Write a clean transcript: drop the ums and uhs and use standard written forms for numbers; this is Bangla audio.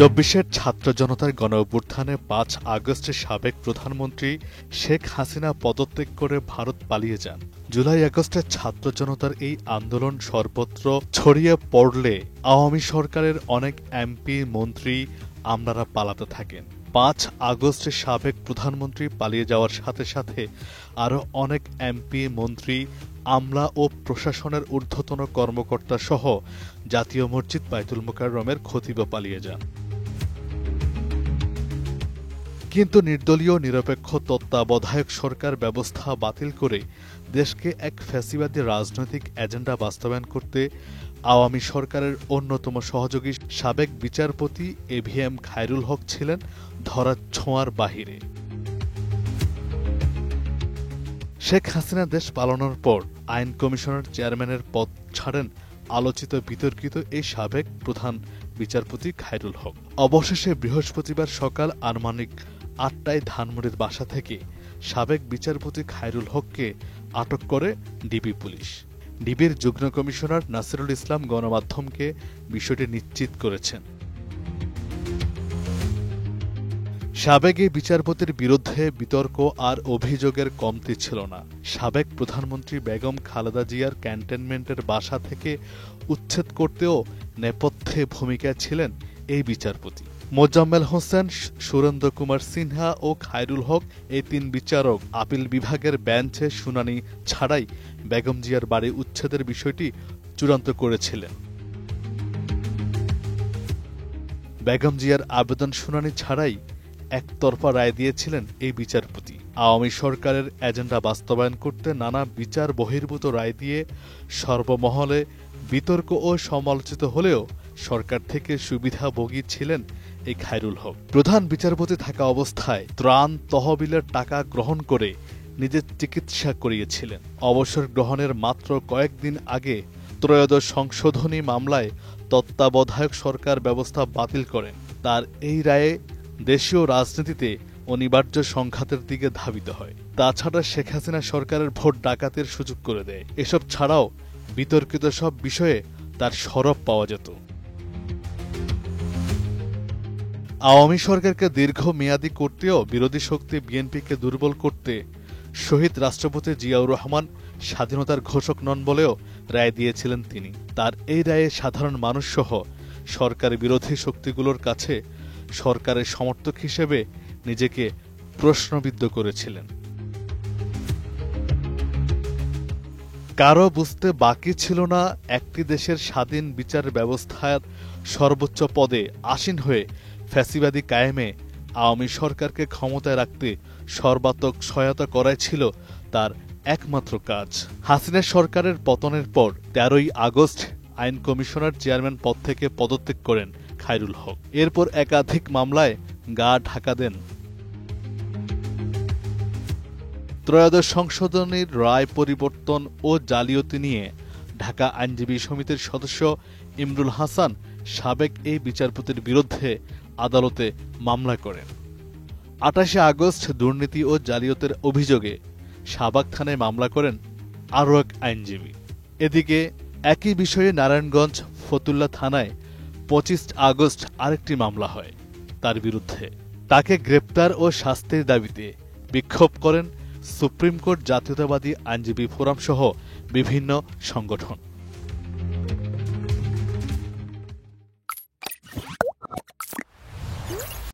চব্বিশের ছাত্র জনতার গণঅভ্যুত্থানে ৫ আগস্টে সাবেক প্রধানমন্ত্রী শেখ হাসিনা পদত্যাগ করে ভারত পালিয়ে যান। জুলাই আগস্টে ছাত্র জনতার এই আন্দোলন সর্বত্র ছড়িয়ে পড়লে আওয়ামী সরকারের অনেক এমপি মন্ত্রী আমলারা পালাতে থাকেন। ৫ আগস্টে সাবেক প্রধানমন্ত্রী পালিয়ে যাওয়ার সাথে সাথে আরও অনেক এমপি মন্ত্রী আমলা ও প্রশাসনের ঊর্ধ্বতন কর্মকর্তা সহ জাতীয় মসজিদ বায়তুল মোকাররমের খতিবও পালিয়ে যান। কিন্তু নির্দলীয় নিরপেক্ষ তত্ত্বাবধায়ক সরকার ব্যবস্থা বাতিল করে দেশকে এক ফ্যাসিবাদী রাজনৈতিক এজেন্ডা বাস্তবায়ন করতে আওয়ামী সরকারের অন্যতম সহযোগী সাবেক বিচারপতি এভিএম খায়রুল হক ছিলেন ধরার ছোঁয়ার বাহিরে। শেখ হাসিনা দেশ পালানোর পর আইন কমিশনের চেয়ারম্যানের পদ ছাড়েন আলোচিত বিতর্কিত এই সাবেক প্রধান বিচারপতি খায়রুল হক। অবশেষে বৃহস্পতিবার সকাল আনুমানিক ৮টায় ধানমন্ডির বাসা থেকে সাবেক বিচারপতি খায়রুল হককে আটক করে ডিবি পুলিশ। ডিবির যুগ্ম কমিশনার নাসিরুল ইসলাম গণমাধ্যমকে বিষয়টি নিশ্চিত করেছেন। সাবেক এই বিচারপতির বিরুদ্ধে বিতর্ক আর অভিযোগের কমতি ছিল না। সাবেক প্রধানমন্ত্রী বেগম খালেদা জিয়ার ক্যান্টনমেন্টের বাসা থেকে উচ্ছেদ করতেও নেপথ্যে ভূমিকায় ছিলেন এই বিচারপতি। মোজাম্মেল হোসেন, সুরেন্দ্র কুমার সিনহা ও খায়রুল হক এই ৩ বিচারক আপিল বিভাগের বেঞ্চে শুনানি ছাড়াই বেগম জিয়ার বাড়ি উচ্ছেদের বিষয়টি চূড়ান্ত করেছিলেন। বেগম জিয়ার আবেদন শুনানি ছাড়াই একতরফা রায় দিয়েছিলেন এই বিচারপতি। আওয়ামী সরকারের এজেন্ডা বাস্তবায়ন করতে নানা বিচার বহির্ভূত রায় দিয়ে সর্বমহলে বিতর্ক ও সমালোচিত হলেও সরকার থেকে সুবিধাভোগী ছিলেন এই খায়রুল হক। প্রধান বিচারপতি থাকা অবস্থায় ত্রাণ তহবিলের টাকা গ্রহণ করে নিজের চিকিৎসা করিয়েছিলেন। অবসর গ্রহণের মাত্র কয়েকদিন আগে ত্রয়োদশ সংশোধনী মামলায় তত্ত্বাবধায়ক সরকার ব্যবস্থা বাতিল করেন। তার এই রায়ে দেশীয় রাজনীতিতে অনিবার্য সংঘাতের দিকে ধাবিত হয়। তাছাড়া শেখ হাসিনা সরকারের ভোট ডাকাতের সুযোগ করে দেয়। এসব ছাড়াও বিতর্কিত সব বিষয়ে তার সরব পাওয়া যেত। আওয়ামী সরকারকে দীর্ঘমেয়াদী করতেও বিরোধী শক্তি বিএনপিকে দুর্বল করতে শহীদ রাষ্ট্রপতি জিয়াউর রহমান স্বাধীনতার ঘোষক নন বলেও রায় দিয়েছিলেন তিনি। তার এই রায়ে সাধারণ মানুষসহ সরকার বিরোধী শক্তিগুলোর কাছে সরকারের সমর্থক হিসেবে নিজেকে প্রশ্নবিদ্ধ করেছিলেন। কারো বুঝতে বাকি ছিল না একটি দেশের স্বাধীন বিচার ব্যবস্থার সর্বোচ্চ পদে আসীন হয়ে ফ্যাসিবাদী কায়েমে আওয়ামী সরকারকে ক্ষমতায় রাখতে সর্বাত্মক সহায়তা করাই ছিল তার একমাত্র কাজ। হাসিনা সরকারের পতনের পর ১৩ই আগস্ট আইন কমিশনার চেয়ারম্যান পদ থেকে পদত্যাগ করেন খায়রুল হক। এরপর একাধিক মামলায় গা ঢাকা দেন। ত্রয়োদশ সংশোধনীর রায় পরিবর্তন ও জালিয়াতি নিয়ে ঢাকা আইনজীবী সমিতির সদস্য ইমরুল হাসান সাবেক এই বিচারপতির বিরুদ্ধে আদালতে মামলা করেন। ২৮শে আগস্ট দুর্নীতি ও জালিয়াতির অভিযোগে শাহবাগ থানায় মামলা করেন আরও এক আইনজীবী। এদিকে একই বিষয়ে নারায়ণগঞ্জ ফতুল্লা থানায় ২৫ আগস্ট আরেকটি মামলা হয় তার বিরুদ্ধে। তাকে গ্রেপ্তার ও শাস্তির দাবিতে বিক্ষোভ করেন সুপ্রিম কোর্ট, জাতীয়তাবাদী আইনজীবী ফোরাম সহ বিভিন্ন সংগঠন।